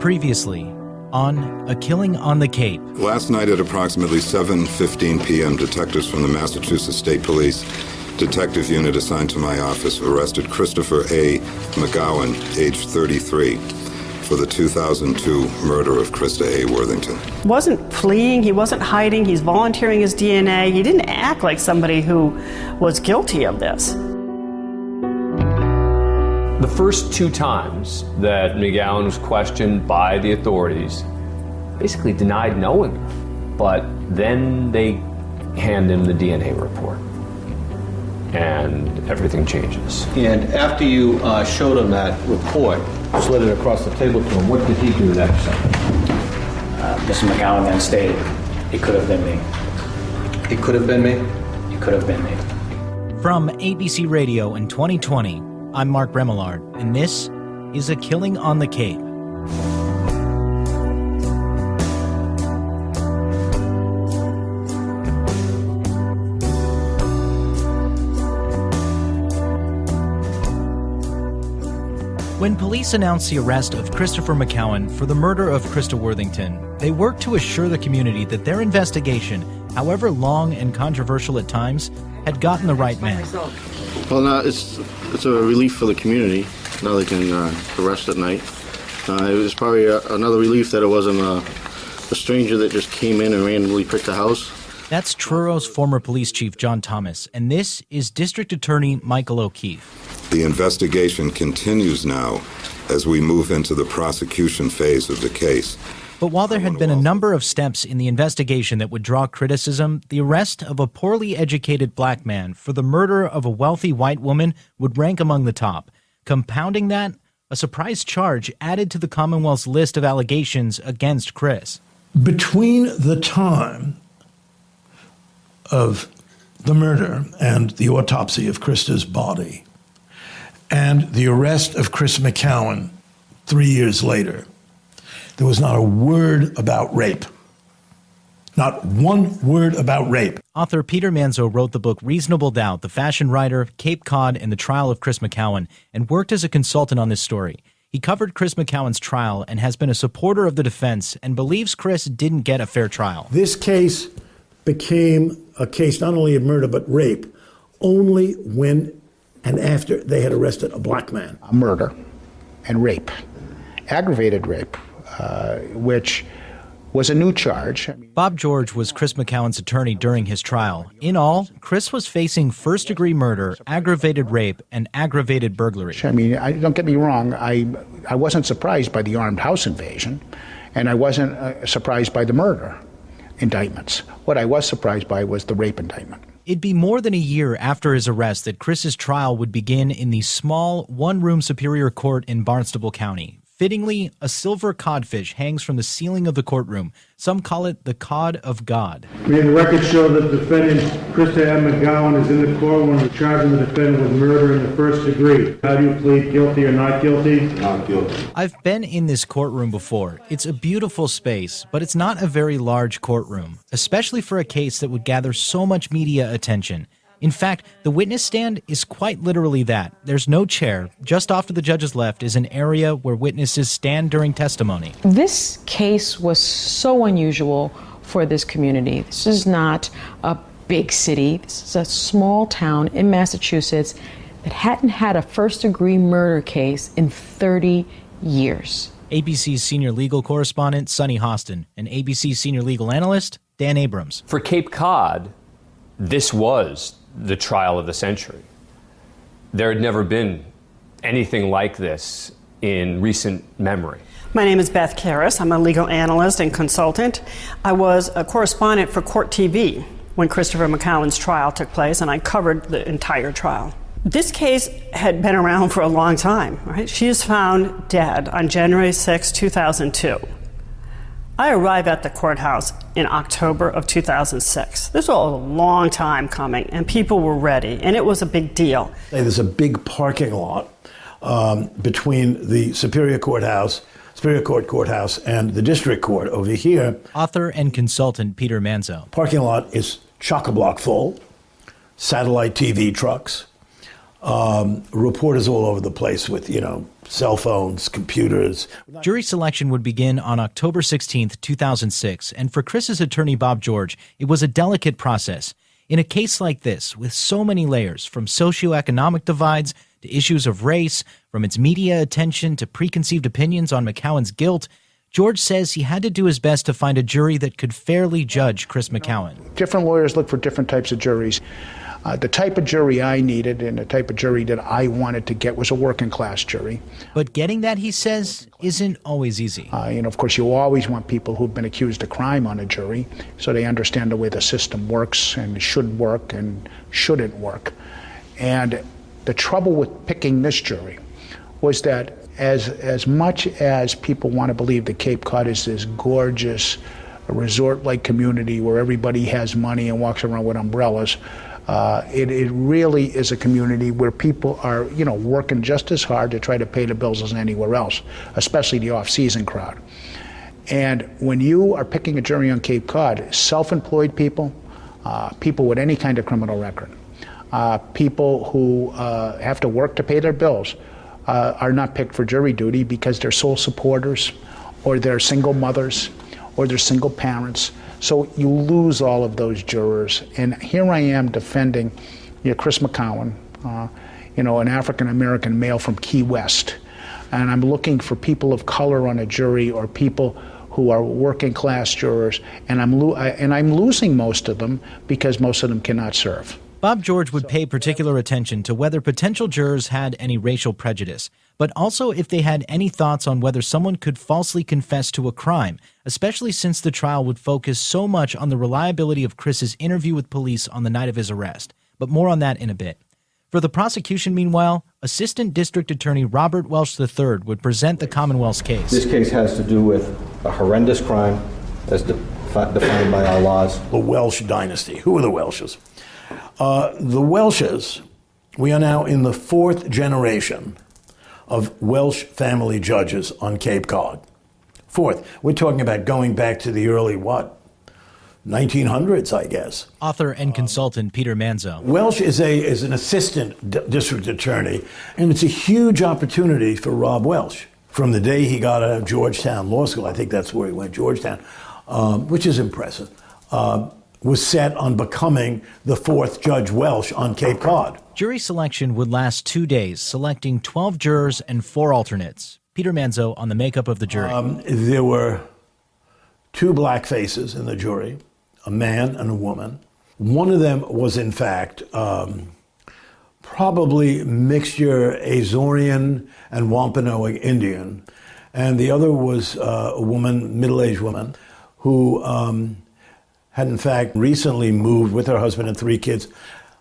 Previously on A Killing on the Cape. Last night at approximately 7:15 p.m., detectives from the Massachusetts State Police Detective Unit assigned to my office arrested Christopher A. McCowen, age 33, for the 2002 murder of Christa A. Worthington. He wasn't fleeing, he wasn't hiding, he's volunteering his DNA. He didn't act like somebody who was guilty of this. The first two times that McCowen was questioned by the authorities, basically denied knowing her, but then they hand him the DNA report, and everything changes. And after you showed him that report, slid it across the table to him, what did he do next? Mr. McCowen then stated, "It could have been me. It could have been me? It could have been me." From ABC Radio in 2020, I'm Mark Remillard, and this is A Killing on the Cape. When police announced the arrest of Christopher McCowen for the murder of Christa Worthington, they worked to assure the community that their investigation, however long and controversial at times, had gotten the right man. Well, now it's a relief for the community. Now they can rest at night. It was probably another relief that it wasn't a stranger that just came in and randomly picked a house. That's Truro's former police chief, John Thomas, and this is District Attorney Michael O'Keefe. The investigation continues now as we move into the prosecution phase of the case. But while there had been a number of steps in the investigation that would draw criticism, the arrest of a poorly educated black man for the murder of a wealthy white woman would rank among the top. Compounding that, a surprise charge added to the Commonwealth's list of allegations against Chris. Between the time of the murder and the autopsy of Christa's body and the arrest of Chris McCowen 3 years later, there was not a word about rape. Not one word about rape. Author Peter Manzo wrote the book Reasonable Doubt, The Fashion Writer, Cape Cod, and the Trial of Chris McCowen, and worked as a consultant on this story. He covered Chris McCowen's trial and has been a supporter of the defense and believes Chris didn't get a fair trial. This case became a case not only of murder but rape only when and after they had arrested a black man. Murder and rape, aggravated rape, which was a new charge. Bob George was Chris McCowen's attorney during his trial. In all, Chris was facing first-degree murder, aggravated rape, and aggravated burglary. I mean, don't get me wrong, I wasn't surprised by the armed house invasion, and I wasn't surprised by the murder indictments. What I was surprised by was the rape indictment. It'd be more than a year after his arrest that Chris's trial would begin in the small, one-room Superior Court in Barnstable County. Fittingly, a silver codfish hangs from the ceiling of the courtroom. Some call it the Cod of God. May the record show that defendant Christa M. McCowen is in the courtroom charging the defendant with murder in the first degree. How do you plead, guilty or not guilty? Not guilty. I've been in this courtroom before. It's a beautiful space, but it's not a very large courtroom, especially for a case that would gather so much media attention. In fact, the witness stand is quite literally that. There's no chair. Just off to the judge's left is an area where witnesses stand during testimony. This case was so unusual for this community. This is not a big city. This is a small town in Massachusetts that hadn't had a first-degree murder case in 30 years. ABC's senior legal correspondent, Sunny Hostin, and ABC's senior legal analyst, Dan Abrams. For Cape Cod, this was the trial of the century. There had never been anything like this in recent memory. My name is Beth Karras. I'm a legal analyst and consultant. I was a correspondent for Court TV when Christopher McCowen's trial took place, and I covered the entire trial. This case had been around for a long time, right? She is found dead on January 6, 2002. I arrived at the courthouse in October of 2006. This was a long time coming, and people were ready, and it was a big deal. There's a big parking lot between the Superior Court Courthouse and the District Court over here. Author and consultant Peter Manzo. Parking lot is chock-a-block full, satellite TV trucks, reporters all over the place with, cell phones, computers. Jury selection would begin on October 16th, 2006, and for Chris's attorney, Bob George, it was a delicate process. In a case like this, with so many layers, from socioeconomic divides to issues of race, from its media attention to preconceived opinions on McCowen's guilt, George says he had to do his best to find a jury that could fairly judge Chris McCowen. Different lawyers look for different types of juries. The type of jury I needed and the type of jury that I wanted to get was a working class jury. But getting that, he says, isn't always easy. Of course, you always want people who've been accused of crime on a jury so they understand the way the system works and should work and shouldn't work. And the trouble with picking this jury was that as much as people want to believe that Cape Cod is this gorgeous resort-like community where everybody has money and walks around with umbrellas, it really is a community where people are, working just as hard to try to pay the bills as anywhere else, especially the off-season crowd. And when you are picking a jury on Cape Cod, self-employed people, people with any kind of criminal record, people who have to work to pay their bills, are not picked for jury duty because they're sole supporters, or they're single mothers, or they're single parents. So you lose all of those jurors. And here I am defending Chris McCowen, an African-American male from Key West. And I'm looking for people of color on a jury or people who are working class jurors. And I'm losing most of them because most of them cannot serve. Bob George would pay particular attention to whether potential jurors had any racial prejudice, but also if they had any thoughts on whether someone could falsely confess to a crime, especially since the trial would focus so much on the reliability of Chris's interview with police on the night of his arrest. But more on that in a bit. For the prosecution, meanwhile, Assistant District Attorney Robert Welsh III would present the Commonwealth's case. This case has to do with a horrendous crime as defined by our laws. The Welsh dynasty. Who are the Welshes? The Welshes, we are now in the fourth generation of Welsh family judges on Cape Cod. Fourth. We're talking about going back to the early, 1900s, I guess. Author and consultant Peter Manzo. Welsh is an assistant district attorney, and it's a huge opportunity for Rob Welsh. From the day he got out of Georgetown Law School, I think that's where he went, Georgetown, which is impressive, was set on becoming the fourth Judge Welsh on Cape Cod. Jury selection would last 2 days, selecting 12 jurors and 4 alternates. Peter Manzo on the makeup of the jury. There were 2 black faces in the jury, a man and a woman. One of them was, in fact, probably mixture Azorian and Wampanoag Indian. And the other was a woman, middle-aged woman, who had in fact recently moved with her husband and 3 kids,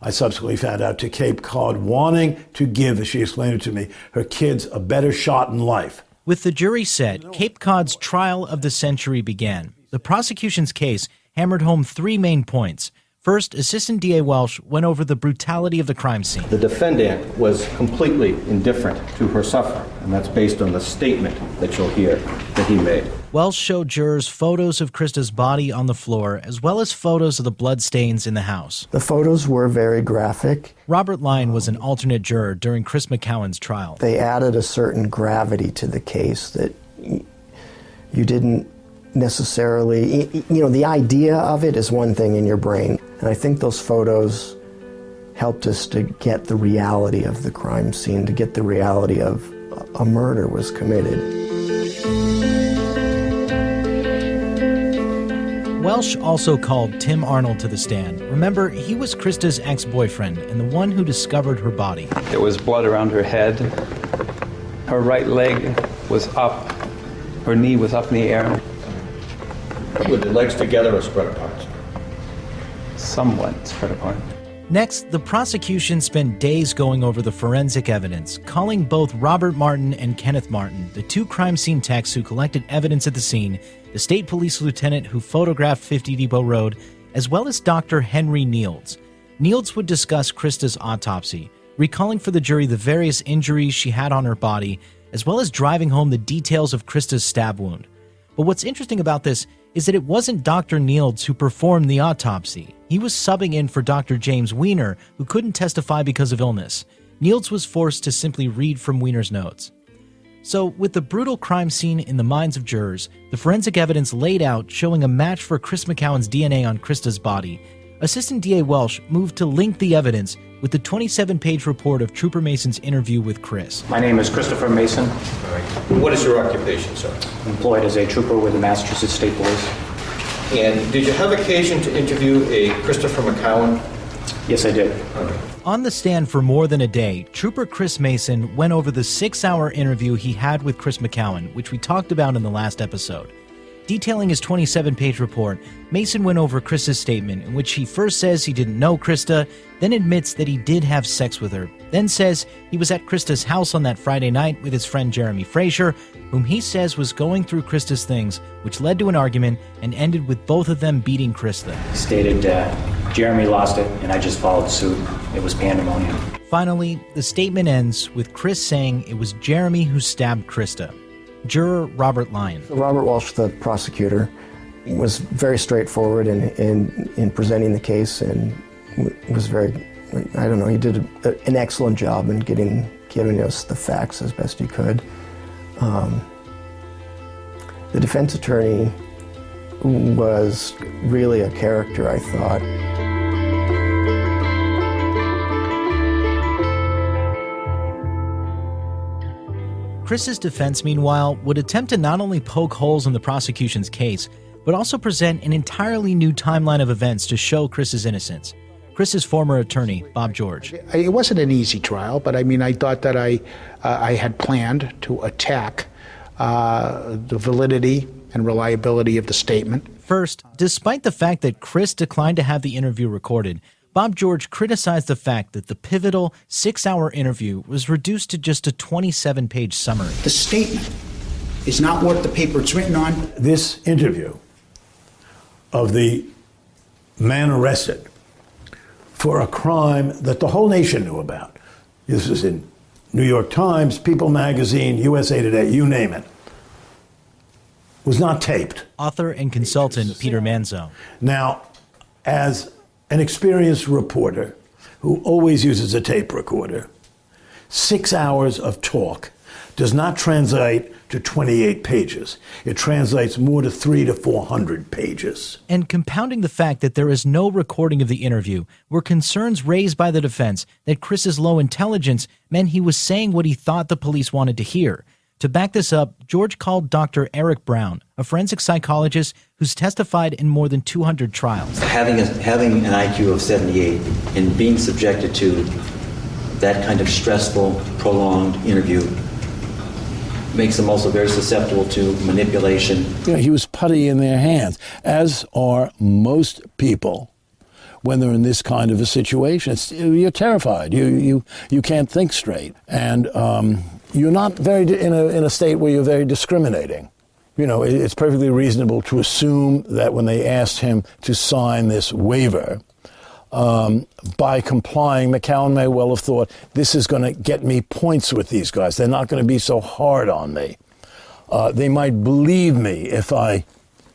I subsequently found out, to Cape Cod, wanting to give, as she explained it to me, her kids a better shot in life. With the jury set, Cape Cod's trial of the century began. The prosecution's case hammered home 3 main points. First, Assistant DA Welsh went over the brutality of the crime scene. The defendant was completely indifferent to her suffering, and that's based on the statement that you'll hear that he made. Welsh showed jurors photos of Christa's body on the floor, as well as photos of the bloodstains in the house. The photos were very graphic. Robert Lyon was an alternate juror during Chris McCowen's trial. They added a certain gravity to the case that you didn't necessarily, the idea of it is one thing in your brain. And I think those photos helped us to get the reality of the crime scene, to get the reality of a murder was committed. Welsh also called Tim Arnold to the stand. Remember, he was Christa's ex-boyfriend and the one who discovered her body. There was blood around her head. Her right leg was up. Her knee was up in the air. With the legs together or spread apart? Somewhat spread apart. Next, the prosecution spent days going over the forensic evidence, calling both Robert Martin and Kenneth Martin, the 2 crime scene techs who collected evidence at the scene, the state police lieutenant who photographed 50 Depot Road, as well as Dr. Henry Nields. Nields would discuss Christa's autopsy, recalling for the jury the various injuries she had on her body, as well as driving home the details of Christa's stab wound. But what's interesting about this is that it wasn't Dr. Nields who performed the autopsy. He was subbing in for Dr. James Weiner, who couldn't testify because of illness. Niels was forced to simply read from Weiner's notes. So, with the brutal crime scene in the minds of jurors, the forensic evidence laid out showing a match for Chris McCowen's DNA on Christa's body, Assistant DA Welsh moved to link the evidence with the 27-page report of Trooper Mason's interview with Chris. My name is Christopher Mason. What is your occupation, sir? Employed as a trooper with the Massachusetts State Police. And did you have occasion to interview a Christopher McCowen? Yes, I did. Okay. On the stand for more than a day, Trooper Chris Mason went over the 6-hour interview he had with Chris McCowen, which we talked about in the last episode. Detailing his 27-page report, Mason went over Christa's statement in which he first says he didn't know Christa, then admits that he did have sex with her, then says he was at Christa's house on that Friday night with his friend Jeremy Frazier, whom he says was going through Christa's things, which led to an argument and ended with both of them beating Christa. Stated Jeremy lost it, and I just followed suit. It was pandemonium. Finally, the statement ends with Chris saying it was Jeremy who stabbed Christa. Juror Robert Lyon. Robert Walsh, the prosecutor, was very straightforward in presenting the case and was very, he did an excellent job in giving us the facts as best he could. The defense attorney was really a character, I thought. Chris's defense, meanwhile, would attempt to not only poke holes in the prosecution's case, but also present an entirely new timeline of events to show Chris's innocence. Chris's former attorney, Bob George. It wasn't an easy trial, but I thought that I had planned to attack the validity and reliability of the statement. First, despite the fact that Chris declined to have the interview recorded, Bob George criticized the fact that the pivotal 6-hour interview was reduced to just a 27-page summary. The statement is not what the paper it's written on. This interview of the man arrested for a crime that the whole nation knew about. This is in New York Times, People Magazine, USA Today, you name it. Was not taped. Author and consultant Peter Manzo. Now, as an experienced reporter who always uses a tape recorder, 6 hours of talk does not translate to 28 pages. It translates more to 300 to 400 pages. And compounding the fact that there is no recording of the interview were concerns raised by the defense that Chris's low intelligence meant he was saying what he thought the police wanted to hear. To back this up, George called Dr. Eric Brown, a forensic psychologist who's testified in more than 200 trials. Having an IQ of 78 and being subjected to that kind of stressful, prolonged interview makes them also very susceptible to manipulation. He was putty in their hands, as are most people when they're in this kind of a situation. You're terrified. You can't think straight. And you're not in a state where you're very discriminating. It's perfectly reasonable to assume that when they asked him to sign this waiver, by complying, McCowen may well have thought, this is going to get me points with these guys. They're not going to be so hard on me. They might believe me if I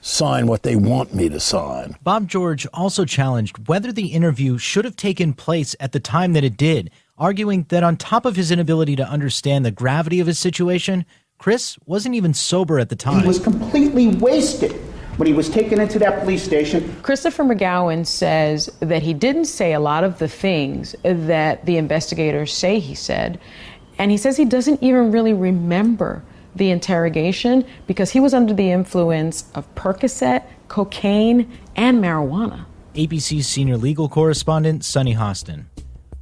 sign what they want me to sign. Bob George also challenged whether the interview should have taken place at the time that it did, arguing that on top of his inability to understand the gravity of his situation, Chris wasn't even sober at the time. He was completely wasted when he was taken into that police station. Christopher McCowen says that he didn't say a lot of the things that the investigators say he said, and he says he doesn't even really remember the interrogation because he was under the influence of Percocet, cocaine, and marijuana. ABC's senior legal correspondent, Sunny Hostin.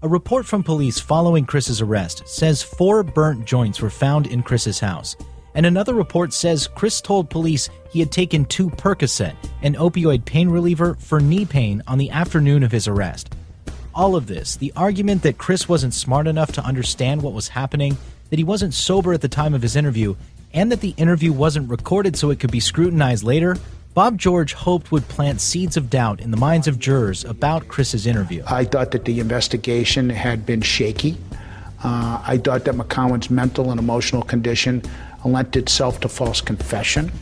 A report from police following Chris's arrest says 4 burnt joints were found in Chris's house. And another report says Chris told police he had taken 2 Percocet, an opioid pain reliever, for knee pain on the afternoon of his arrest. All of this, the argument that Chris wasn't smart enough to understand what was happening, that he wasn't sober at the time of his interview, and that the interview wasn't recorded so it could be scrutinized later, Bob George hoped would plant seeds of doubt in the minds of jurors about Chris's interview. I thought that the investigation had been shaky. I thought that McCowen's mental and emotional condition lent itself to false confession.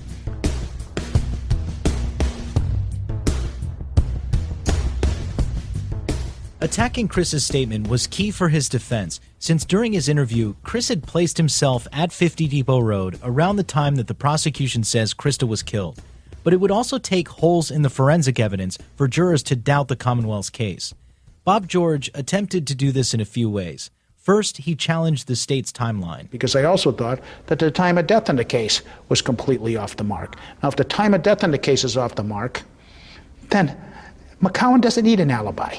Attacking Chris's statement was key for his defense, since during his interview, Chris had placed himself at 50 Depot Road around the time that the prosecution says Christa was killed. But it would also take holes in the forensic evidence for jurors to doubt the Commonwealth's case. Bob George attempted to do this in a few ways. First, he challenged the state's timeline. Because I also thought that the time of death in the case was completely off the mark. Now, if the time of death in the case is off the mark, then McCowen doesn't need an alibi,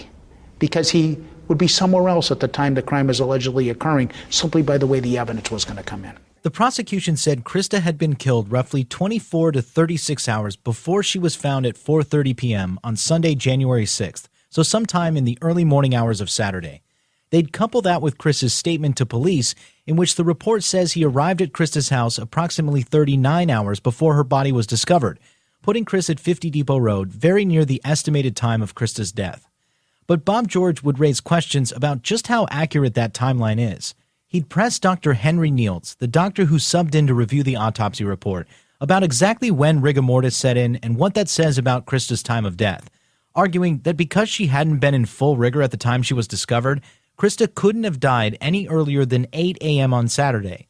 because he would be somewhere else at the time the crime is allegedly occurring, simply by the way the evidence was going to come in. The prosecution said Christa had been killed roughly 24 to 36 hours before she was found at 4:30 p.m. on Sunday, January 6th, so sometime in the early morning hours of Saturday. They'd couple that with Chris's statement to police, in which the report says he arrived at Christa's house approximately 39 hours before her body was discovered, putting Chris at 50 Depot Road very near the estimated time of Christa's death. But Bob George would raise questions about just how accurate that timeline is. He'd press Dr. Henry Nields, the doctor who subbed in to review the autopsy report, about exactly when rigor mortis set in and what that says about Christa's time of death, arguing that because she hadn't been in full rigor at the time she was discovered, Christa couldn't have died any earlier than 8 a.m. on Saturday.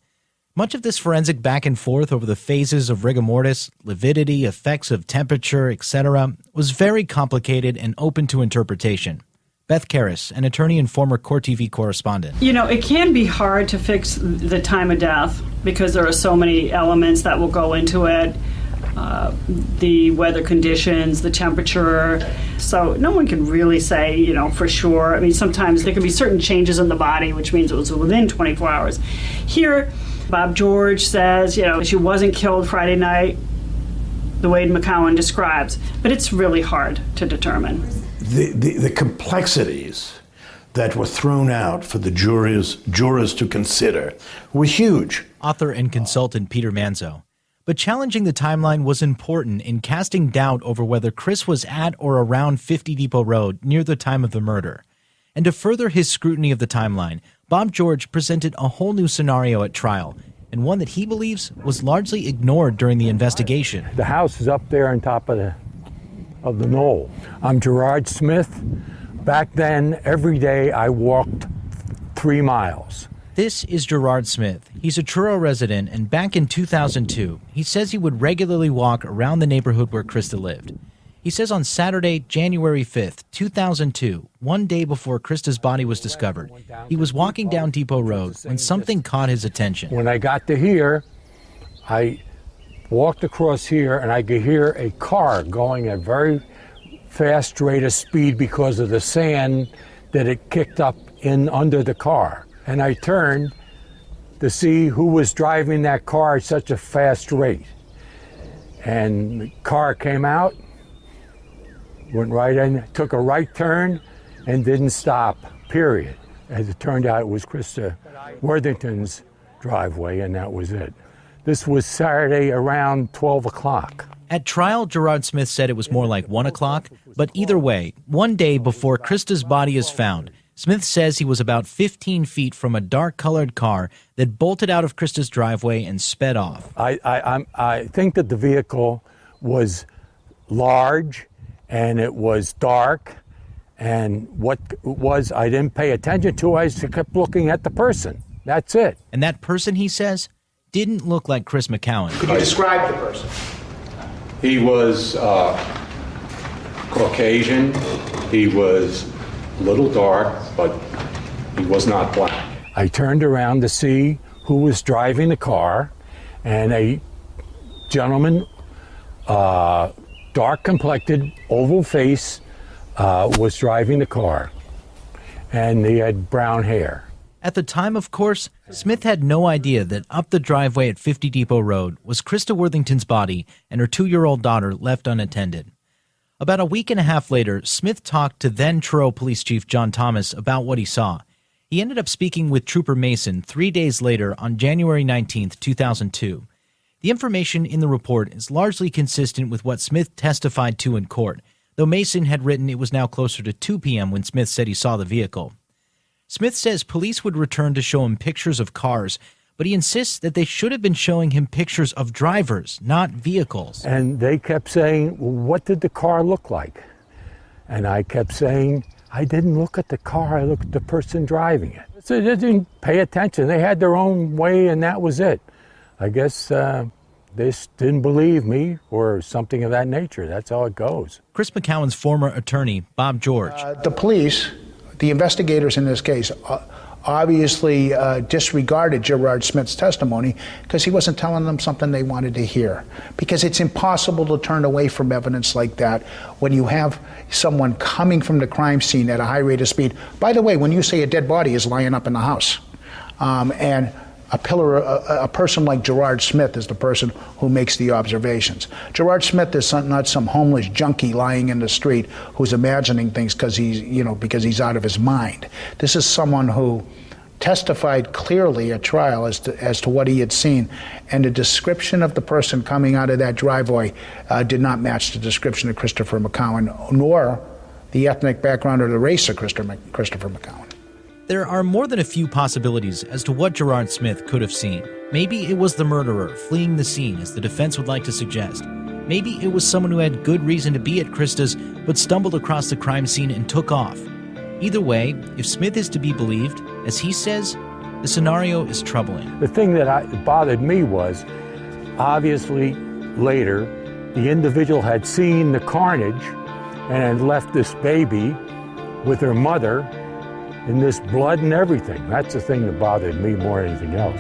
Much of this forensic back and forth over the phases of rigor mortis, lividity, effects of temperature, etc., was very complicated and open to interpretation. Beth Karras, an attorney and former Court TV correspondent. You know, it can be hard to fix the time of death because there are so many elements that will go into it. The weather conditions, the temperature. So no one can really say, you know, for sure. I mean, sometimes there can be certain changes in the body, which means it was within 24 hours. Here, Bob George says, you know, she wasn't killed Friday night the way McCowen describes, but it's really hard to determine. The complexities that were thrown out for the jurors to consider were huge. Author and consultant Peter Manzo. But challenging the timeline was important in casting doubt over whether Chris was at or around 50 Depot Road near the time of the murder. And to further his scrutiny of the timeline, Bob George presented a whole new scenario at trial, and one that he believes was largely ignored during the investigation. The house is up there on top of the knoll. I'm Gerard Smith. Back then, every day I walked 3 miles. This is Gerard Smith. He's a Truro resident, and back in 2002, he says he would regularly walk around the neighborhood where Christa lived. He says on Saturday, January 5th, 2002, one day before Christa's body was discovered, he was walking down Depot Road when something caught his attention. When I got to here, I walked across here, and I could hear a car going at a very fast rate of speed because of the sand that it kicked up in under the car. And I turned to see who was driving that car at such a fast rate. And the car came out, went right in, took a right turn, and didn't stop, period. As it turned out, it was Christa Worthington's driveway, and that was it. This was Saturday around 12 o'clock. At trial, Gerard Smith said it was more like 1 o'clock, but either way, one day before Christa's body is found, Smith says he was about 15 feet from a dark-colored car that bolted out of Christa's driveway and sped off. I think that the vehicle was large, and it was dark, and what it was I didn't pay attention to. I just kept looking at the person. That's it. And that person, he says, didn't look like Chris McCowen. Could you describe the person? He was Caucasian. He was a little dark, but he was not black. I turned around to see who was driving the car, and a gentleman, dark-complected, oval face, was driving the car, and he had brown hair. At the time, of course, Smith had no idea that up the driveway at 50 Depot Road was Christa Worthington's body and her 2-year-old daughter left unattended. About a week and a half later, Smith talked to then Truro Police Chief John Thomas about what he saw. He ended up speaking with Trooper Mason 3 days later on January 19, 2002. The information in the report is largely consistent with what Smith testified to in court, though Mason had written it was now closer to 2 p.m. when Smith said he saw the vehicle. Smith says police would return to show him pictures of cars, but he insists that they should have been showing him pictures of drivers, not vehicles. And they kept saying, well, what did the car look like? And I kept saying, I didn't look at the car, I looked at the person driving it. So they didn't pay attention. They had their own way, and that was it. I guess they just didn't believe me or something of that nature. That's how it goes. Chris McCowen's former attorney, Bob George. The police, the investigators in this case, obviously disregarded Gerard Smith's testimony because he wasn't telling them something they wanted to hear. Because it's impossible to turn away from evidence like that when you have someone coming from the crime scene at a high rate of speed. By the way, when you say a dead body is lying up in the house, and a person like Gerard Smith is the person who makes the observations. Gerard Smith is not some homeless junkie lying in the street who's imagining things because he's out of his mind. This is someone who testified clearly at trial as to what he had seen, and the description of the person coming out of that driveway did not match the description of Christopher McCowen, nor the ethnic background or the race of Christopher McCowen. There are more than a few possibilities as to what Gerard Smith could have seen. Maybe it was the murderer fleeing the scene, as the defense would like to suggest. Maybe it was someone who had good reason to be at Christa's, but stumbled across the crime scene and took off. Either way, if Smith is to be believed, as he says, the scenario is troubling. The thing that bothered me was, obviously, later, the individual had seen the carnage and had left this baby with her mother in this blood and everything. That's the thing that bothered me more than anything else.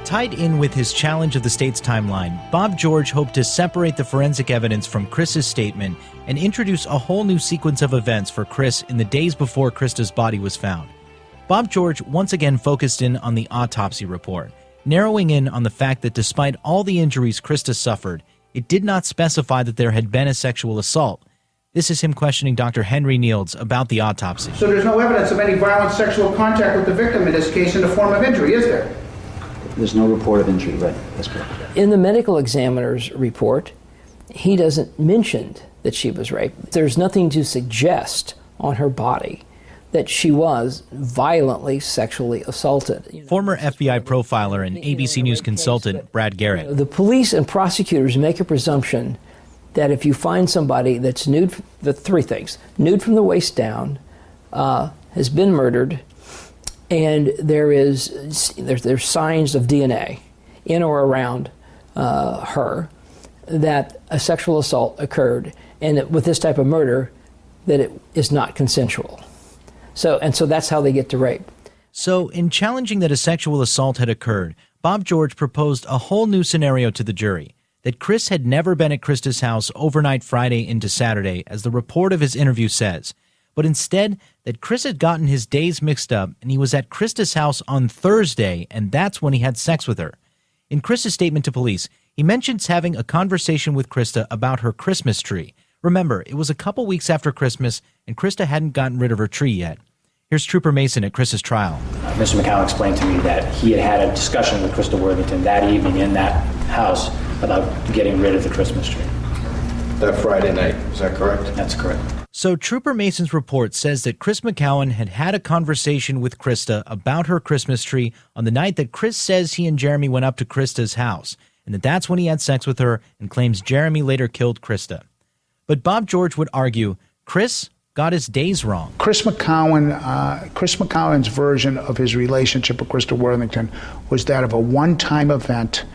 Tied in with his challenge of the state's timeline, Bob George hoped to separate the forensic evidence from Chris's statement and introduce a whole new sequence of events for Chris in the days before Christa's body was found. Bob George once again focused in on the autopsy report, narrowing in on the fact that despite all the injuries Christa suffered, it did not specify that there had been a sexual assault. This is him questioning Dr. Henry Nields about the autopsy. So there's no evidence of any violent sexual contact with the victim in this case in the form of injury, is there? There's no report of injury, right? That's correct. In the medical examiner's report, he doesn't mention that she was raped. There's nothing to suggest on her body that she was violently sexually assaulted. Former FBI profiler and ABC News consultant Brad Garrett. The police and prosecutors make a presumption that if you find somebody that's nude, the three things: nude from the waist down, has been murdered, and there's signs of DNA in or around her, that a sexual assault occurred, and that with this type of murder, that it is not consensual. So that's how they get to rape. So in challenging that a sexual assault had occurred, Bob George proposed a whole new scenario to the jury, that Chris had never been at Christa's house overnight Friday into Saturday, as the report of his interview says, but instead that Chris had gotten his days mixed up and he was at Christa's house on Thursday, and that's when he had sex with her. In Chris's statement to police, he mentions having a conversation with Christa about her Christmas tree. Remember, it was a couple weeks after Christmas, and Christa hadn't gotten rid of her tree yet. Here's Trooper Mason at Chris's trial. Mr. McCowen explained to me that he had had a discussion with Christa Worthington that evening in that house about getting rid of the Christmas tree. That Friday night, is that correct? That's correct. So Trooper Mason's report says that Chris McCowen had had a conversation with Christa about her Christmas tree on the night that Chris says he and Jeremy went up to Christa's house, and that's when he had sex with her, and claims Jeremy later killed Christa. But Bob George would argue Chris got his days wrong. Chris McCowen's version of his relationship with Christa Worthington was that of a one-time event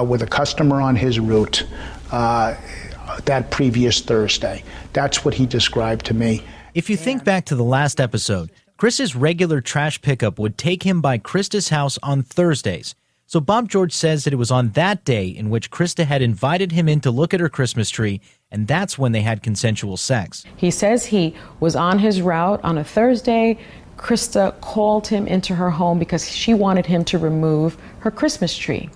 with a customer on his route that previous Thursday. That's what he described to me. If you think back to the last episode, Chris's regular trash pickup would take him by Christa's house on Thursdays. So Bob George says that it was on that day in which Christa had invited him in to look at her Christmas tree, and that's when they had consensual sex. He says he was on his route on a Thursday. Christa called him into her home because she wanted him to remove her Christmas tree.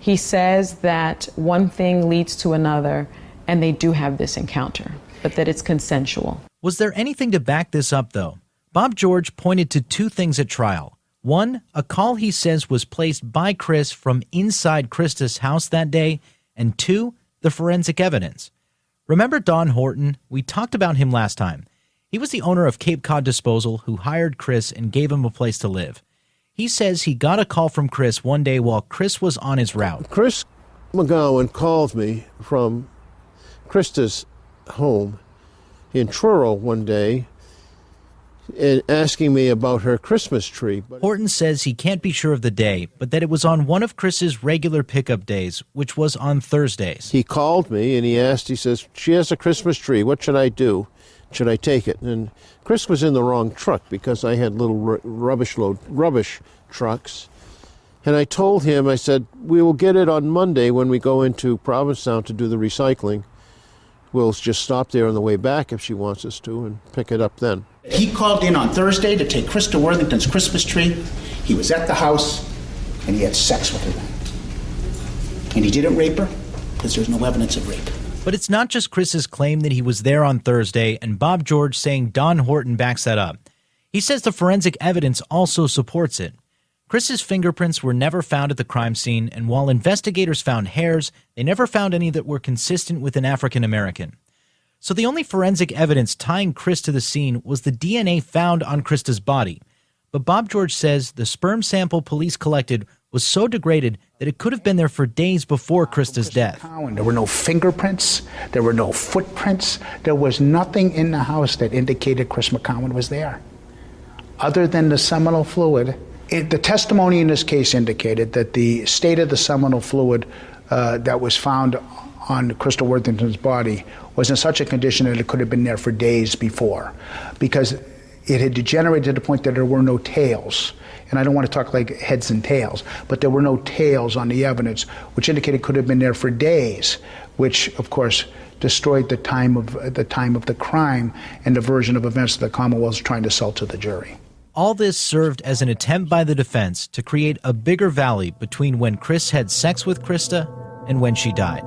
He says that one thing leads to another, and they do have this encounter, but that it's consensual. Was there anything to back this up, though? Bob George pointed to two things at trial. One, a call he says was placed by Chris from inside Christa's house that day, and two, the forensic evidence. Remember Don Horton? We talked about him last time. He was the owner of Cape Cod Disposal who hired Chris and gave him a place to live. He says he got a call from Chris one day while Chris was on his route. Chris McCowen called me from Christa's home in Truro one day and asking me about her Christmas tree. Horton says he can't be sure of the day, but that it was on one of Chris's regular pickup days, which was on Thursdays. He called me and he says, she has a Christmas tree. What should I do? Should I take it? And Chris was in the wrong truck because I had little rubbish trucks. And I told him, I said, we will get it on Monday when we go into Provincetown to do the recycling. We'll just stop there on the way back if she wants us to and pick it up then. He called in on Thursday to take Christa Worthington's Christmas tree. He was at the house and he had sex with her. And he didn't rape her because there's no evidence of rape. But it's not just Chris's claim that he was there on Thursday and Bob George saying Don Horton backs that up. He says the forensic evidence also supports it. Chris's fingerprints were never found at the crime scene, and while investigators found hairs, they never found any that were consistent with an African American. So the only forensic evidence tying Chris to the scene was the DNA found on Christa's body. But Bob George says the sperm sample police collected was so degraded that it could have been there for days before Christa's death. There were no fingerprints. There were no footprints. There was nothing in the house that indicated Chris McCowen was there, other than the seminal fluid. The testimony in this case indicated that the state of the seminal fluid that was found on Christa Worthington's body was in such a condition that it could have been there for days before, because it had degenerated to the point that there were no tails. And I don't want to talk like heads and tails, but there were no tails on the evidence, which indicated it could have been there for days, which of course destroyed the time of the crime and the version of events that the Commonwealth was trying to sell to the jury. All this served as an attempt by the defense to create a bigger valley between when Chris had sex with Christa and when she died.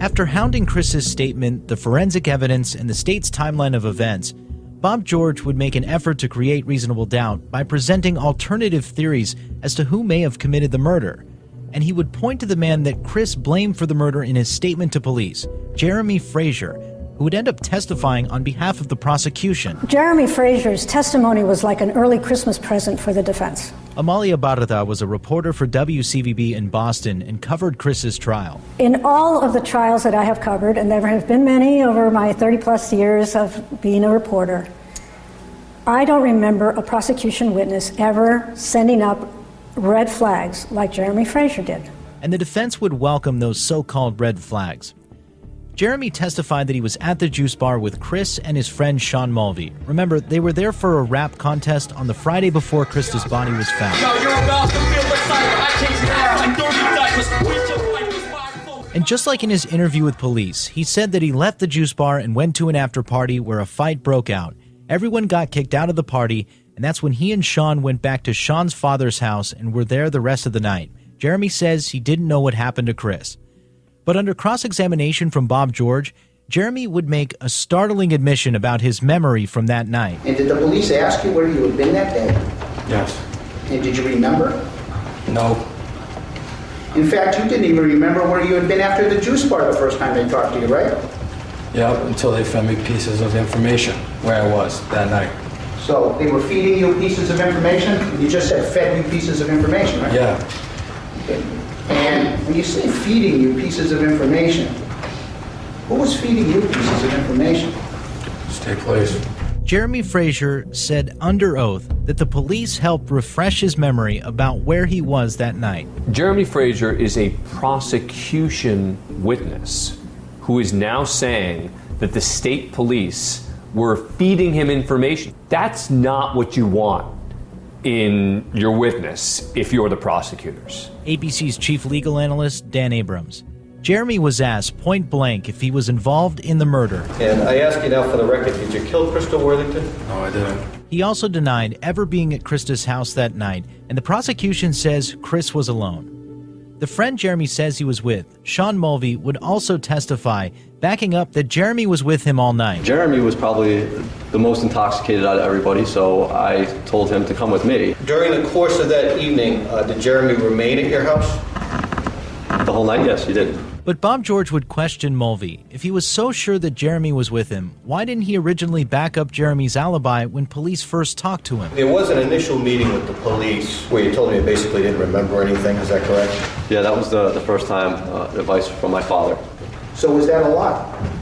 After hounding Chris's statement, the forensic evidence, and the state's timeline of events, Bob George would make an effort to create reasonable doubt by presenting alternative theories as to who may have committed the murder. And he would point to the man that Chris blamed for the murder in his statement to police, Jeremy Frazier, who would end up testifying on behalf of the prosecution. Jeremy Frazier's testimony was like an early Christmas present for the defense. Amalia Barada was a reporter for WCVB in Boston and covered Chris's trial. In all of the trials that I have covered, and there have been many over my 30-plus years of being a reporter, I don't remember a prosecution witness ever sending up red flags like Jeremy Frazier did. And the defense would welcome those so-called red flags. Jeremy testified that he was at the juice bar with Chris and his friend Sean Mulvey. Remember, they were there for a rap contest on the Friday before Christa's body was found. And just like in his interview with police, he said that he left the juice bar and went to an after party where a fight broke out. Everyone got kicked out of the party, and that's when he and Sean went back to Sean's father's house and were there the rest of the night. Jeremy says he didn't know what happened to Chris. But under cross-examination from Bob George, Jeremy would make a startling admission about his memory from that night. And did the police ask you where you had been that day? Yes. And did you remember? No. In fact, you didn't even remember where you had been after the juice bar the first time they talked to you, right? Yeah, until they fed me pieces of information where I was that night. So they were feeding you pieces of information? You just said fed you pieces of information, right? Yeah. Okay. And when you say feeding you pieces of information, who was feeding you pieces of information? Stay place. Jeremy Frazier said under oath that the police helped refresh his memory about where he was that night. Jeremy Frazier is a prosecution witness who is now saying that the state police were feeding him information. That's not what you want in your witness if you're the prosecutors. ABC's chief legal analyst, Dan Abrams. Jeremy was asked point blank if he was involved in the murder. And I ask you now for the record, did you kill Christa Worthington? No, I didn't. He also denied ever being at Christa's house that night, and the prosecution says Chris was alone. The friend Jeremy says he was with, Sean Mulvey, would also testify, backing up that Jeremy was with him all night. Jeremy was probably the most intoxicated out of everybody, so I told him to come with me. During the course of that evening, did Jeremy remain at your house? The whole night, yes, he did. But Bob George would question Mulvey. If he was so sure that Jeremy was with him, why didn't he originally back up Jeremy's alibi when police first talked to him? There was an initial meeting with the police where you told me you basically didn't remember anything. Is that correct? Yeah, that was the first time advice from my father. So was that a lie?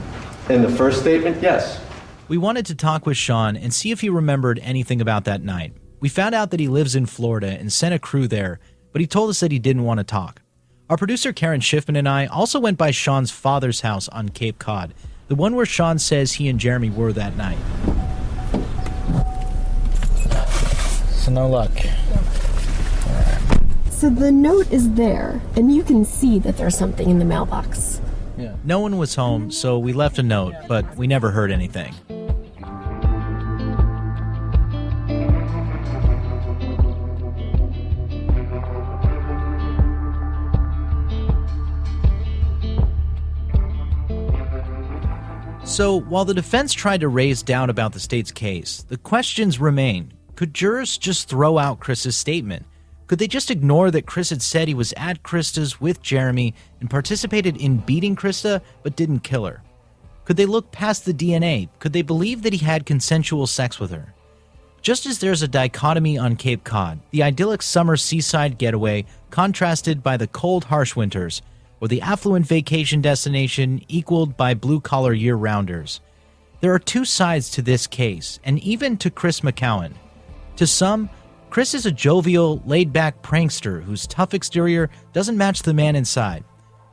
In the first statement, yes. We wanted to talk with Sean and see if he remembered anything about that night. We found out that he lives in Florida and sent a crew there, but he told us that he didn't want to talk. Our producer Karen Schiffman and I also went by Sean's father's house on Cape Cod, the one where Sean says he and Jeremy were that night. So no luck. So the note is there, and you can see that there's something in the mailbox. Yeah. No one was home, so we left a note, but we never heard anything. So, while the defense tried to raise doubt about the state's case, the questions remain. Could jurors just throw out Chris's statement? Could they just ignore that Chris had said he was at Christa's with Jeremy and participated in beating Christa but didn't kill her? Could they look past the DNA? Could they believe that he had consensual sex with her? Just as there's a dichotomy on Cape Cod, the idyllic summer seaside getaway contrasted by the cold, harsh winters, or the affluent vacation destination equaled by blue-collar year-rounders. There are two sides to this case, and even to Chris McCowen. To some, Chris is a jovial, laid-back prankster whose tough exterior doesn't match the man inside.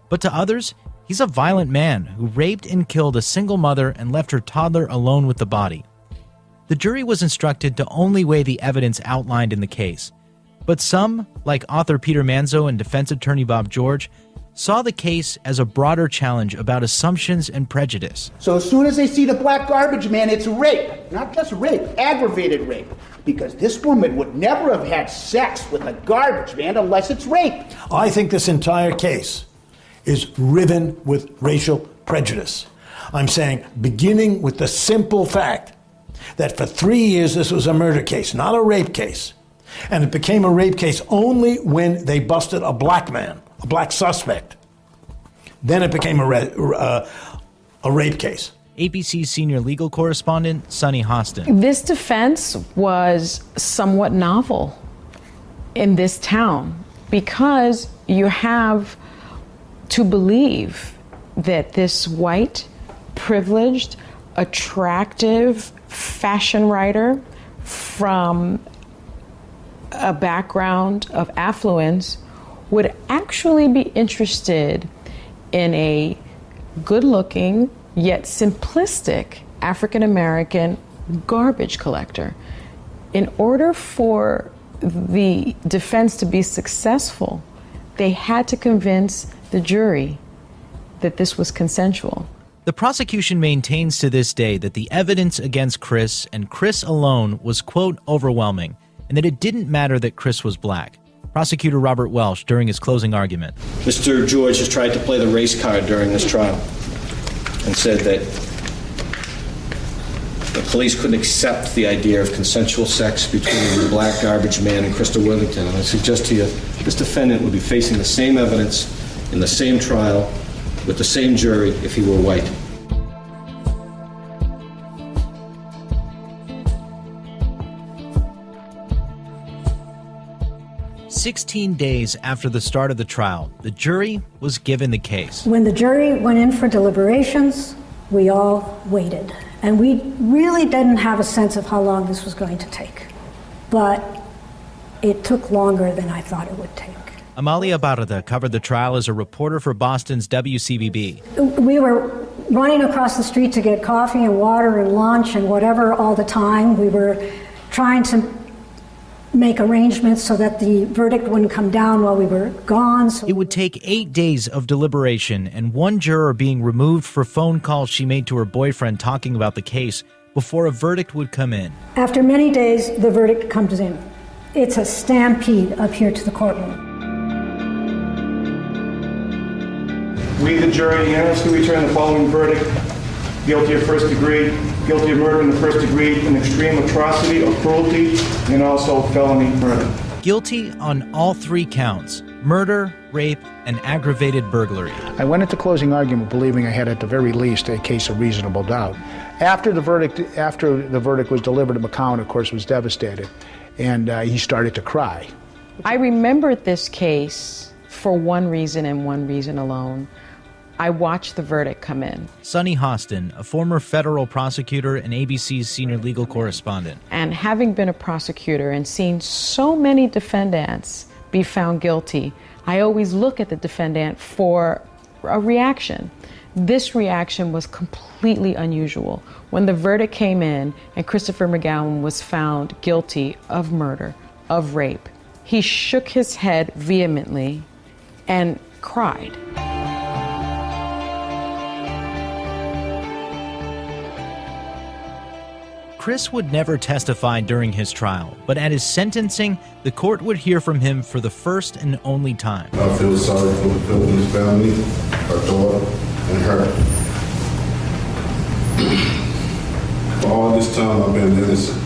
But to others, he's a violent man who raped and killed a single mother and left her toddler alone with the body. The jury was instructed to only weigh the evidence outlined in the case. But some, like author Peter Manzo and defense attorney Bob George, saw the case as a broader challenge about assumptions and prejudice. So as soon as they see the black garbage man, it's rape. Not just rape, aggravated rape. Because this woman would never have had sex with a garbage man unless it's rape. I think this entire case is riven with racial prejudice. I'm saying, beginning with the simple fact that for 3 years this was a murder case, not a rape case. And it became a rape case only when they busted a black man, a black suspect. Then it became a rape case. ABC's senior legal correspondent, Sunny Hostin. This defense was somewhat novel in this town because you have to believe that this white, privileged, attractive fashion writer from a background of affluence would actually be interested in a good-looking yet simplistic African-American garbage collector. In order for the defense to be successful, they had to convince the jury that this was consensual. The prosecution maintains to this day that the evidence against Chris and Chris alone was, quote, overwhelming, and that it didn't matter that Chris was black. Prosecutor Robert Welsh during his closing argument. Mr. George has tried to play the race card during this trial and said that the police couldn't accept the idea of consensual sex between the black garbage man and Christa Worthington. And I suggest to you, this defendant would be facing the same evidence in the same trial with the same jury if he were white. "16 days after the start of the trial, the jury was given the case. When the jury went in for deliberations, we all waited. And we really didn't have a sense of how long this was going to take. But it took longer than I thought it would take. Amalia Barada covered the trial as a reporter for Boston's WCBB. We were running across the street to get coffee and water and lunch and whatever all the time. We were trying to make arrangements so that the verdict wouldn't come down while we were gone. It would take 8 days of deliberation and one juror being removed for phone calls she made to her boyfriend talking about the case before a verdict would come in. After many days, the verdict comes in. It's a stampede up here to the courtroom. We, the jury, unanimously return the following verdict: guilty of first degree, guilty of murder in the first degree, an extreme atrocity or cruelty, and also felony murder. Guilty on all 3 counts, murder, rape, and aggravated burglary. I went into closing argument believing I had at the very least a case of reasonable doubt. After the verdict was delivered, McCowen, of course, was devastated, and he started to cry. I remembered this case for one reason and one reason alone. I watched the verdict come in. Sunny Hostin, a former federal prosecutor and ABC's senior legal correspondent. And having been a prosecutor and seen so many defendants be found guilty, I always look at the defendant for a reaction. This reaction was completely unusual. When the verdict came in and Christopher McCowen was found guilty of murder, of rape, he shook his head vehemently and cried. Chris would never testify during his trial, but at his sentencing, the court would hear from him for the first and only time. I feel sorry for the Phillips family, her daughter, and her. For all this time, I've been innocent.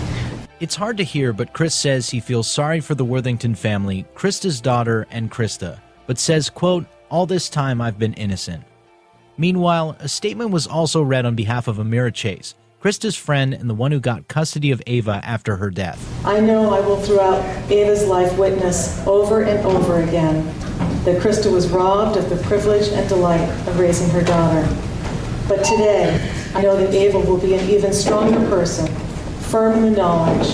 It's hard to hear, but Chris says he feels sorry for the Worthington family, Christa's daughter, and Christa, but says, quote, "All this time I've been innocent." Meanwhile, a statement was also read on behalf of Amira Chase, Christa's friend and the one who got custody of Ava after her death. I know I will throughout Ava's life witness over and over again that Christa was robbed of the privilege and delight of raising her daughter. But today, I know that Ava will be an even stronger person, firm in the knowledge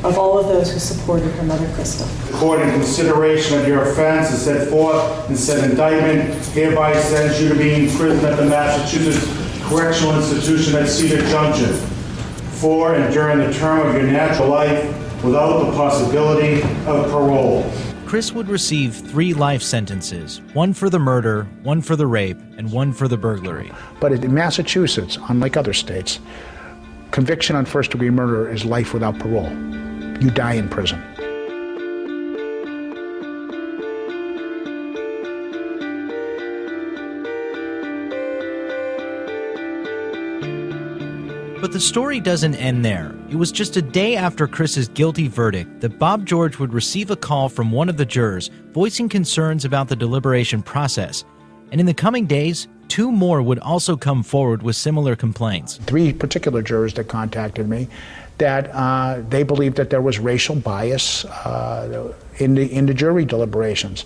of all of those who supported her mother, Christa. The court, in consideration of your offense, as set forth in said indictment, hereby sends you to be imprisoned at the Massachusetts Correctional Institution at Cedar Junction for and during the term of your natural life without the possibility of parole. Chris would receive 3 life sentences, one for the murder, one for the rape, and one for the burglary. But in Massachusetts, unlike other states, conviction on first-degree murder is life without parole. You die in prison. But the story doesn't end there. It was just a day after Chris's guilty verdict that Bob George would receive a call from one of the jurors voicing concerns about the deliberation process. And in the coming days, 2 more would also come forward with similar complaints. 3 particular jurors that contacted me that they believed that there was racial bias in the jury deliberations.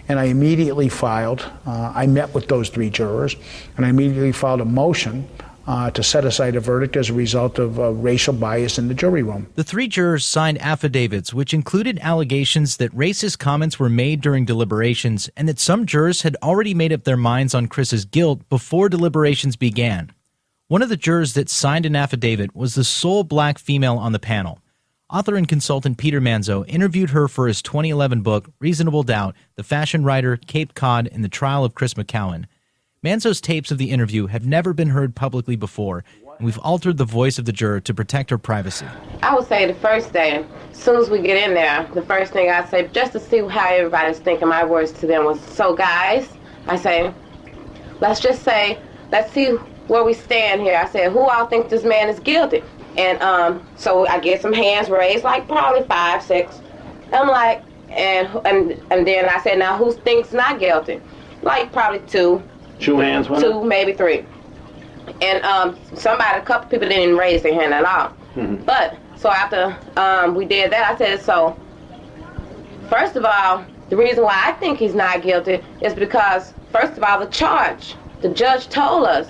And I immediately filed, I met with those 3 jurors, and I immediately filed a motion to set aside a verdict as a result of racial bias in the jury room. The 3 jurors signed affidavits which included allegations that racist comments were made during deliberations and that some jurors had already made up their minds on Chris's guilt before deliberations began. One of the jurors that signed an affidavit was the sole black female on the panel. Author and consultant Peter Manzo interviewed her for his 2011 book, Reasonable Doubt, The Fashion Writer, Cape Cod, and the Trial of Chris McCowen. Manzo's tapes of the interview have never been heard publicly before, and we've altered the voice of the juror to protect her privacy. I would say the first day, as soon as we get in there, the first thing I say, just to see how everybody's thinking, my words to them was, so guys, I say, let's see where we stand here. I said, who all think this man is guilty? And so I get some hands raised, like probably 5, 6. I'm like, and then I said, now who thinks not guilty? Like probably 2. 2 hands, 2, maybe 3. And a couple people didn't even raise their hand at all. Mm-hmm. But, so after we did that, I said, so, first of all, the reason why I think he's not guilty is because, first of all, the judge told us,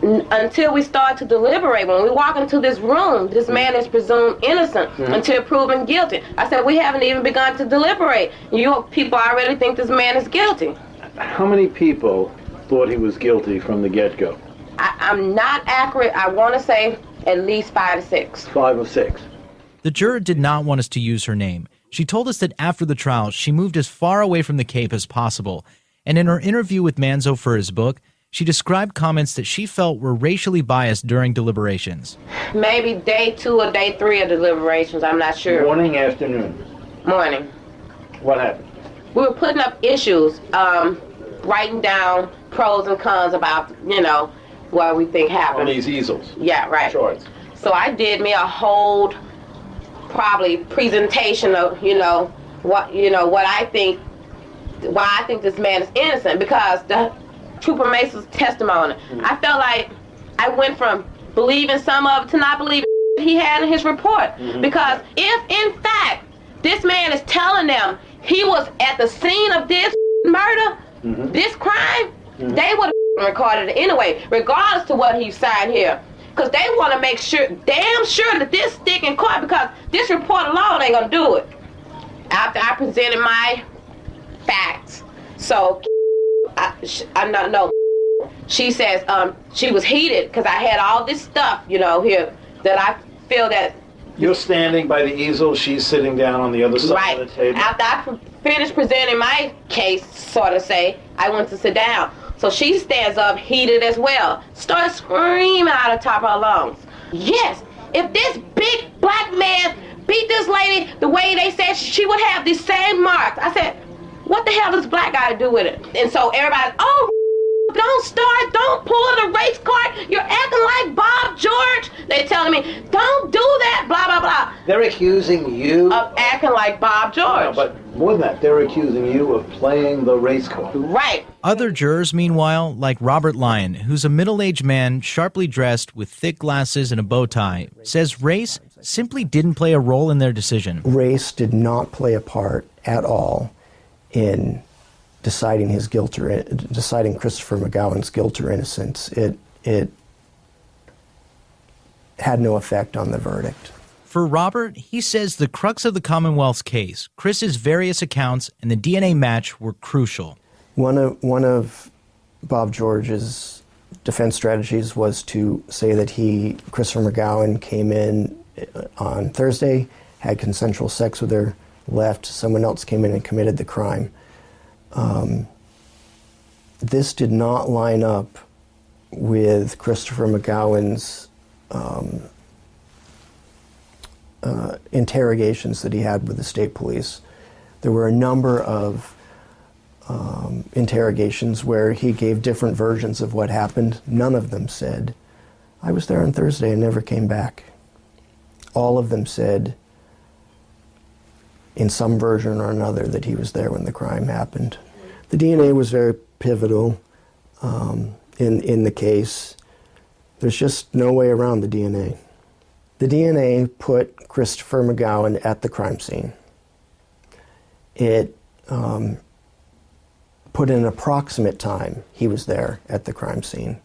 until we start to deliberate, when we walk into this room, this man is presumed innocent until proven guilty. I said, we haven't even begun to deliberate. You people already think this man is guilty. How many people thought he was guilty from the get-go? I'm not accurate. I want to say at least 5 to 6. 5 or 6. The juror did not want us to use her name. She told us that after the trial, she moved as far away from the Cape as possible. And in her interview with Manzo for his book, she described comments that she felt were racially biased during deliberations. Maybe day 2 or day 3 of deliberations, I'm not sure. Morning, afternoon? Morning. What happened? We were putting up issues, writing down pros and cons about, what we think happened. On these easels? Yeah, right. Charts. So I did me a whole, probably, presentation of, what I think, why I think this man is innocent, because the Trooper Mason's testimony, I felt like I went from believing some of it to not believing he had in his report. Because if in fact this man is telling them he was at the scene of this murder, this crime, they would have recorded it anyway, regardless to what he signed here. Because they want to make sure, damn sure, that this stick in court, because this report alone ain't gonna do it. After I presented my facts, so she says she was heated because I had all this stuff, here that I feel that. You're standing by the easel, she's sitting down on the other side of the table. After I finished presenting my case, sort of say, I went to sit down. So she stands up, heated as well, starts screaming out of the top of her lungs. Yes, if this big black man beat this lady the way they said she would have these same marks. I said, what the hell does black got to do with it? And so everybody, don't pull the race card. You're acting like Bob George. They're telling me, don't do that, blah, blah, blah. They're accusing you of acting like Bob George. No, but more than that, they're accusing you of playing the race card. Right. Other jurors, meanwhile, like Robert Lyon, who's a middle-aged man sharply dressed with thick glasses and a bow tie, says race simply didn't play a role in their decision. Race did not play a part at all in deciding his guilt or deciding Christopher McCowen's guilt or innocence. It had no effect on the verdict. For Robert, he says the crux of the Commonwealth's case, Chris's various accounts and the DNA match were crucial. One of Bob George's defense strategies was to say that Christopher McCowen, came in on Thursday, had consensual sex with her, left, someone else came in and committed the crime. This did not line up with Christopher McCowen's interrogations that he had with the state police. There were a number of interrogations where he gave different versions of what happened. None of them said, I was there on Thursday and never came back. All of them said, in some version or another, that he was there when the crime happened. The DNA was very pivotal in the case. There's just no way around the DNA. The DNA put Christopher McCowen at the crime scene. It put in an approximate time he was there at the crime scene.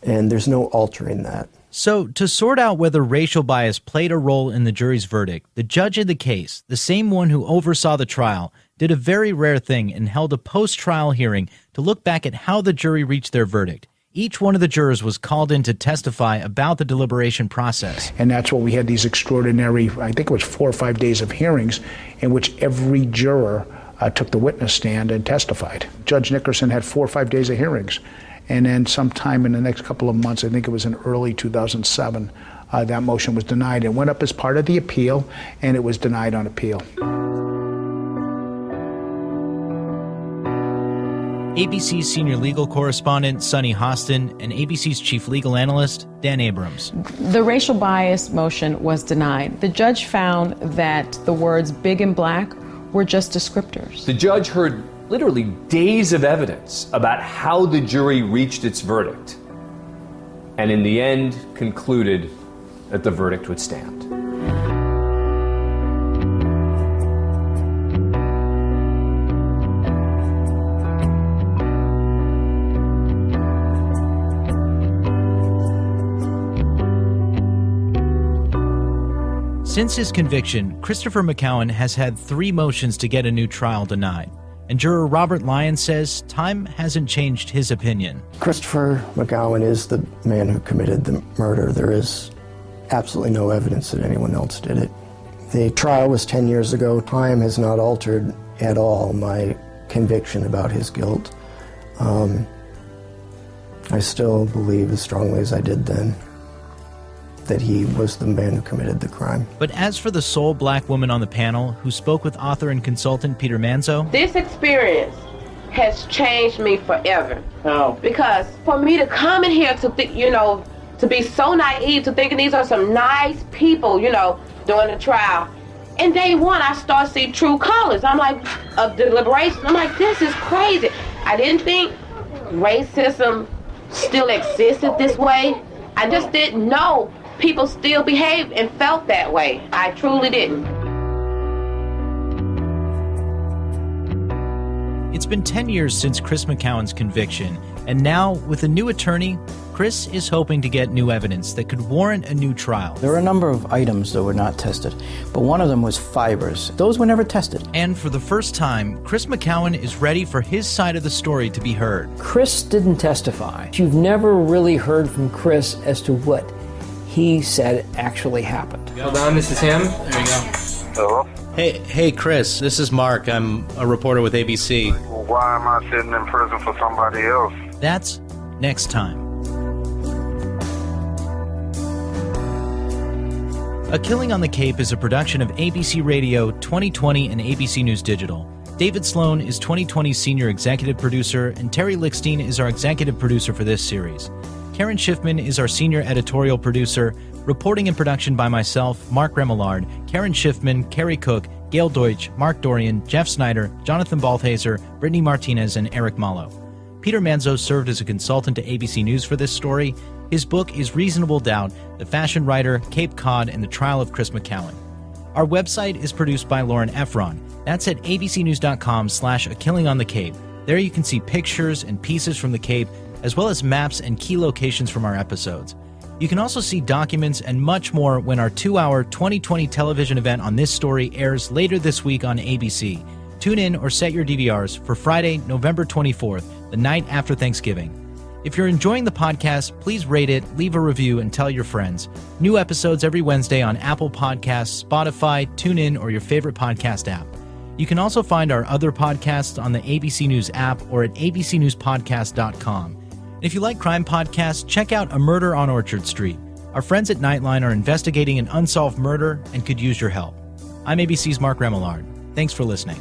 And there's no altering that. So, to sort out whether racial bias played a role in the jury's verdict, the judge of the case, the same one who oversaw the trial, did a very rare thing and held a post-trial hearing to look back at how the jury reached their verdict. Each one of the jurors was called in to testify about the deliberation process. And that's what we had, these extraordinary, I think it was 4 or 5 days of hearings in which every juror took the witness stand and testified. Judge Nickerson had 4 or 5 days of hearings. And then sometime in the next couple of months, I think it was in early 2007, that motion was denied. It went up as part of the appeal, and it was denied on appeal. ABC's senior legal correspondent, Sunny Hostin, and ABC's chief legal analyst, Dan Abrams. The racial bias motion was denied. The judge found that the words big and black were just descriptors. The judge heard literally days of evidence about how the jury reached its verdict, and in the end concluded that the verdict would stand. Since his conviction, Christopher McCowen has had 3 motions to get a new trial denied. And juror Robert Lyon says time hasn't changed his opinion. Christopher McCowen is the man who committed the murder. There is absolutely no evidence that anyone else did it. The trial was 10 years ago. Time has not altered at all my conviction about his guilt. I still believe as strongly as I did then that he was the man who committed the crime. But as for the sole black woman on the panel who spoke with author and consultant Peter Manzo, this experience has changed me forever. How? Because for me to come in here to to be so naive to thinking these are some nice people, during the trial, And day one, I start to see true colors. I'm like, of deliberation. I'm like, this is crazy. I didn't think racism still existed this way. I just didn't know people still behaved and felt that way. I truly didn't. It's been 10 years since Chris McCowen's conviction, and now, with a new attorney, Chris is hoping to get new evidence that could warrant a new trial. There were a number of items that were not tested, but one of them was fibers. Those were never tested. And for the first time, Chris McCowen is ready for his side of the story to be heard. Chris didn't testify. You've never really heard from Chris as to what he said actually happened. Hold on, this is him. There you go. Hello? Hey, Chris, this is Mark. I'm a reporter with ABC. Well, why am I sitting in prison for somebody else? That's next time. A Killing on the Cape is a production of ABC Radio, 2020, and ABC News Digital. David Sloan is 2020's senior executive producer, and Terry Lickstein is our executive producer for this series. Karen Schiffman is our senior editorial producer. Reporting and production by myself, Mark Remillard, Karen Schiffman, Carrie Cook, Gail Deutsch, Mark Dorian, Jeff Snyder, Jonathan Balthaser, Brittany Martinez, and Eric Mallow. Peter Manzo served as a consultant to ABC News for this story. His book is Reasonable Doubt, The Fashion Writer, Cape Cod, and the Trial of Chris McCowen. Our website is produced by Lauren Efron. That's at abcnews.com/A Killing on the Cape. There you can see pictures and pieces from the Cape, as well as maps and key locations from our episodes. You can also see documents and much more when our 2-hour 2020 television event on this story airs later this week on ABC. Tune in or set your DVRs for Friday, November 24th, the night after Thanksgiving. If you're enjoying the podcast, please rate it, leave a review, and tell your friends. New episodes every Wednesday on Apple Podcasts, Spotify, TuneIn, or your favorite podcast app. You can also find our other podcasts on the ABC News app or at abcnewspodcast.com. If you like crime podcasts, check out A Murder on Orchard Street. Our friends at Nightline are investigating an unsolved murder and could use your help. I'm ABC's Mark Remillard. Thanks for listening.